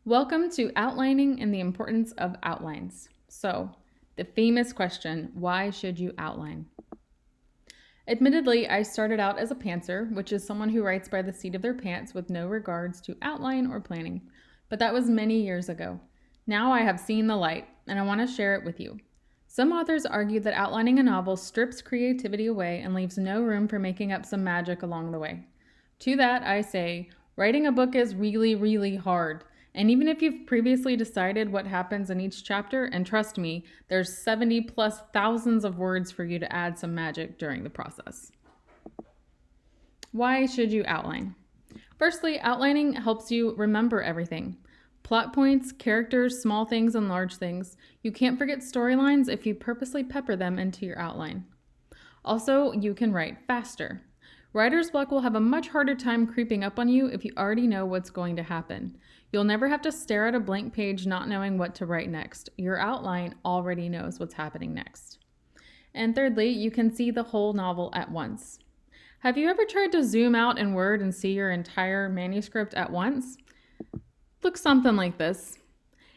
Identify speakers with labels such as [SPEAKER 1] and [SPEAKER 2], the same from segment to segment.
[SPEAKER 1] Welcome to Outlining and the Importance of Outlines. So, the famous question, why should you outline? Admittedly, I started out as a pantser, which is someone who writes by the seat of their pants with no regards to outline or planning. But that was many years ago. Now I have seen the light, and I want to share it with you. Some authors argue that outlining a novel strips creativity away and leaves no room for making up some magic along the way. To that, I say, writing a book is really, really hard. And even if you've previously decided what happens in each chapter, and trust me, there's 70 plus thousands of words for you to add some magic during the process. Why should you outline? Firstly, outlining helps you remember everything. Plot points, characters, small things and large things. You can't forget storylines if you purposely pepper them into your outline. Also, you can write faster. Writer's block will have a much harder time creeping up on you if you already know what's going to happen. You'll never have to stare at a blank page not knowing what to write next. Your outline already knows what's happening next. And thirdly, you can see the whole novel at once. Have you ever tried to zoom out in Word and see your entire manuscript at once? Looks something like this.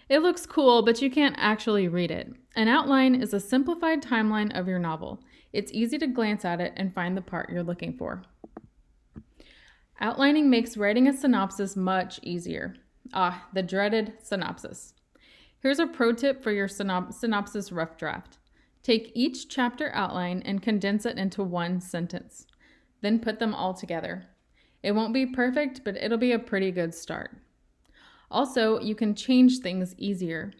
[SPEAKER 1] It looks cool, but you can't actually read it. An outline is a simplified timeline of your novel. It's easy to glance at it and find the part you're looking for. Outlining makes writing a synopsis much easier. The dreaded synopsis. Here's a pro tip for your synopsis rough draft. Take each chapter outline and condense it into one sentence. Then put them all together. It won't be perfect, but it'll be a pretty good start. Also, you can change things easier.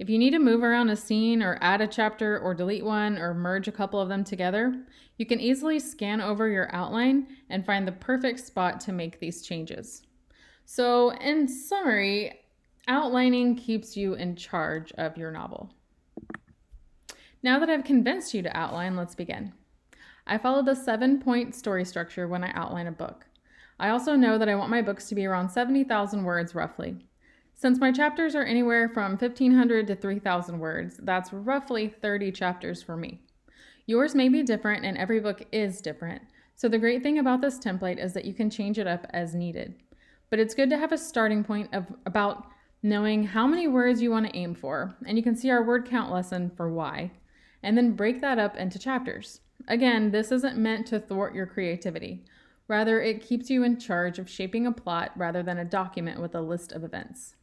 [SPEAKER 1] If you need to move around a scene or add a chapter or delete one or merge a couple of them together, you can easily scan over your outline and find the perfect spot to make these changes. So, in summary, outlining keeps you in charge of your novel. Now that I've convinced you to outline, let's begin. I follow the 7-point story structure when I outline a book. I also know that I want my books to be around 70,000 words roughly. Since my chapters are anywhere from 1,500 to 3,000 words, that's roughly 30 chapters for me. Yours may be different and every book is different, so the great thing about this template is that you can change it up as needed. But it's good to have a starting point of about knowing how many words you want to aim for, and you can see our word count lesson for why, and then break that up into chapters. Again, this isn't meant to thwart your creativity. Rather, it keeps you in charge of shaping a plot rather than a document with a list of events.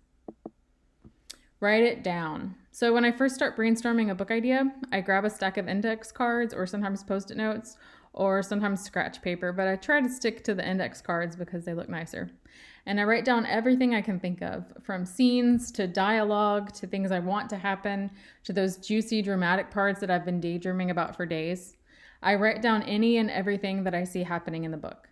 [SPEAKER 1] Write it down. So when I first start brainstorming a book idea, I grab a stack of index cards or sometimes Post-it notes or sometimes scratch paper, but I try to stick to the index cards because they look nicer. And I write down everything I can think of, from scenes to dialogue to things I want to happen to those juicy dramatic parts that I've been daydreaming about for days. I write down any and everything that I see happening in the book.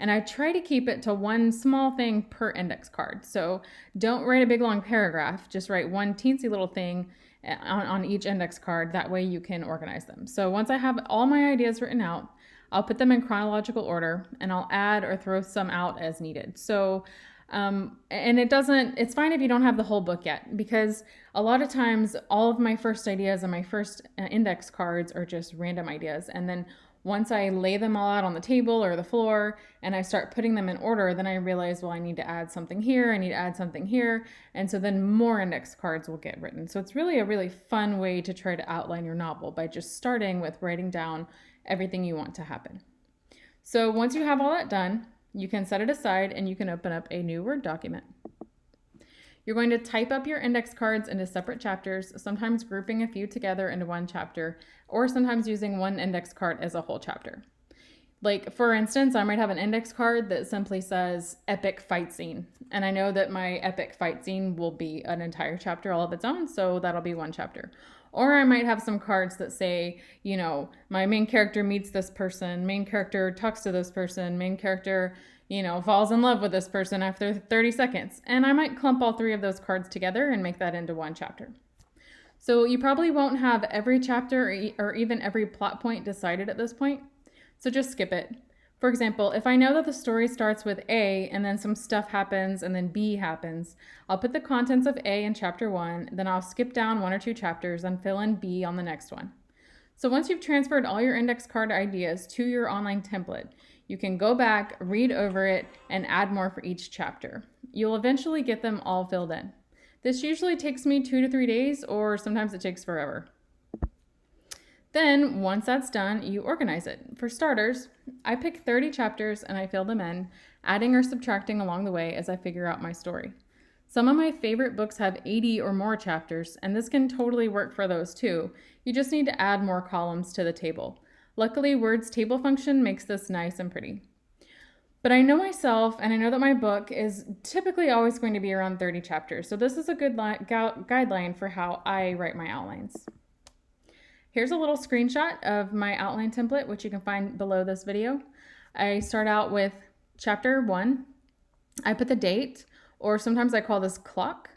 [SPEAKER 1] And I try to keep it to one small thing per index card. So don't write a big long paragraph, just write one teensy little thing on each index card. That way you can organize them. So once I have all my ideas written out, I'll put them in chronological order and I'll add or throw some out as needed. So, and it's fine if you don't have the whole book yet, because a lot of times all of my first ideas and my first index cards are just random ideas. And then once I lay them all out on the table or the floor and I start putting them in order, then I realize, well, I need to add something here, I need to add something here. And so then more index cards will get written. So it's really a really fun way to try to outline your novel by just starting with writing down everything you want to happen. So once you have all that done, you can set it aside and you can open up a new Word document. You're going to type up your index cards into separate chapters, sometimes grouping a few together into one chapter, or sometimes using one index card as a whole chapter. Like, for instance, I might have an index card that simply says epic fight scene. And I know that my epic fight scene will be an entire chapter all of its own, so that'll be one chapter. Or I might have some cards that say, my main character meets this person, main character talks to this person, main character, falls in love with this person after 30 seconds. And I might clump all three of those cards together and make that into one chapter. So you probably won't have every chapter or even every plot point decided at this point. So just skip it. For example, if I know that the story starts with A and then some stuff happens and then B happens, I'll put the contents of A in chapter 1, then I'll skip down 1 or 2 chapters and fill in B on the next one. So once you've transferred all your index card ideas to your online template, you can go back, read over it, and add more for each chapter. You'll eventually get them all filled in. This usually takes me 2 to 3 days, or sometimes it takes forever. Then, once that's done, you organize it. For starters, I pick 30 chapters and I fill them in, adding or subtracting along the way as I figure out my story. Some of my favorite books have 80 or more chapters, and this can totally work for those too. You just need to add more columns to the table. Luckily, Word's table function makes this nice and pretty. But I know myself, and I know that my book is typically always going to be around 30 chapters, so this is a good guideline for how I write my outlines. Here's a little screenshot of my outline template, which you can find below this video. I start out with chapter 1. I put the date, or sometimes I call this clock,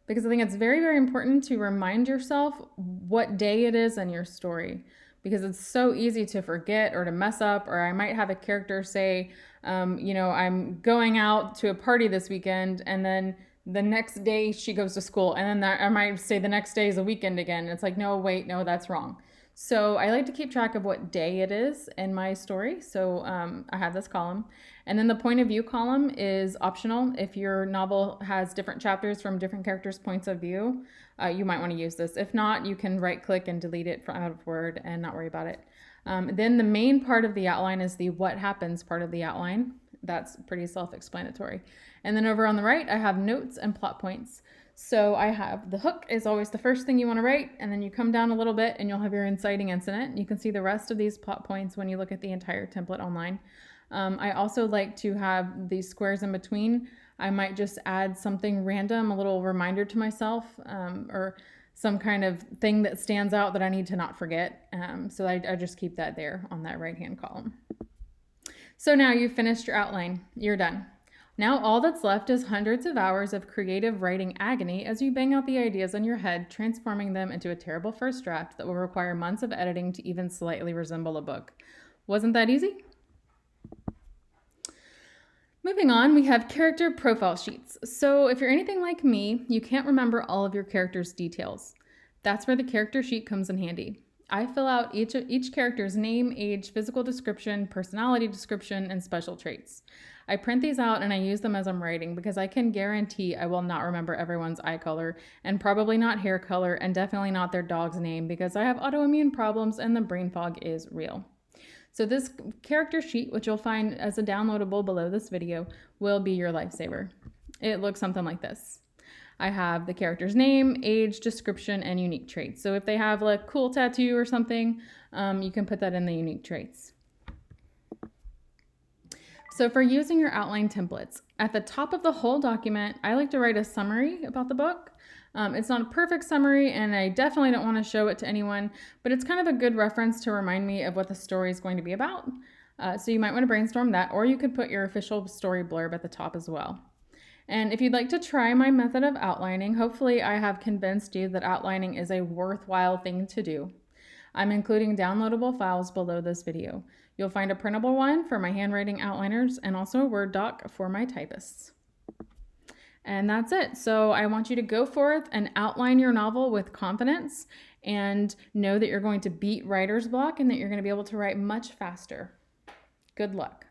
[SPEAKER 1] because I think it's very, very important to remind yourself what day it is in your story, because it's so easy to forget or to mess up. Or I might have a character say, I'm going out to a party this weekend, and then the next day she goes to school, and then I might say the next day is a weekend again. It's like, no, wait, no, that's wrong. So I like to keep track of what day it is in my story. So I have this column. And then the point of view column is optional. If your novel has different chapters from different characters' points of view, you might want to use this. If not, you can right click and delete it out of Word and not worry about it. Then the main part of the outline is the what happens part of the outline. That's pretty self-explanatory. And then over on the right, I have notes and plot points. So I have the hook is always the first thing you want to write, and then you come down a little bit and you'll have your inciting incident. You can see the rest of these plot points when you look at the entire template online. I also like to have these squares in between. I might just add something random, a little reminder to myself, or some kind of thing that stands out that I need to not forget. So I just keep that there on that right-hand column. So now you've finished your outline. You're done. Now all that's left is hundreds of hours of creative writing agony as you bang out the ideas in your head, transforming them into a terrible first draft that will require months of editing to even slightly resemble a book. Wasn't that easy? Moving on, we have character profile sheets. So if you're anything like me, you can't remember all of your character's details. That's where the character sheet comes in handy. I fill out each character's name, age, physical description, personality description, and special traits. I print these out and I use them as I'm writing because I can guarantee I will not remember everyone's eye color and probably not hair color and definitely not their dog's name because I have autoimmune problems and the brain fog is real. So this character sheet, which you'll find as a downloadable below this video, will be your lifesaver. It looks something like this. I have the character's name, age, description, and unique traits. So if they have like a cool tattoo or something, you can put that in the unique traits. So for using your outline templates, at the top of the whole document, I like to write a summary about the book. It's not a perfect summary, and I definitely don't want to show it to anyone, but it's kind of a good reference to remind me of what the story is going to be about. So you might want to brainstorm that, or you could put your official story blurb at the top as well. And if you'd like to try my method of outlining, hopefully I have convinced you that outlining is a worthwhile thing to do. I'm including downloadable files below this video. You'll find a printable one for my handwriting outliners and also a Word doc for my typists. And that's it. So I want you to go forth and outline your novel with confidence and know that you're going to beat writer's block and that you're going to be able to write much faster. Good luck.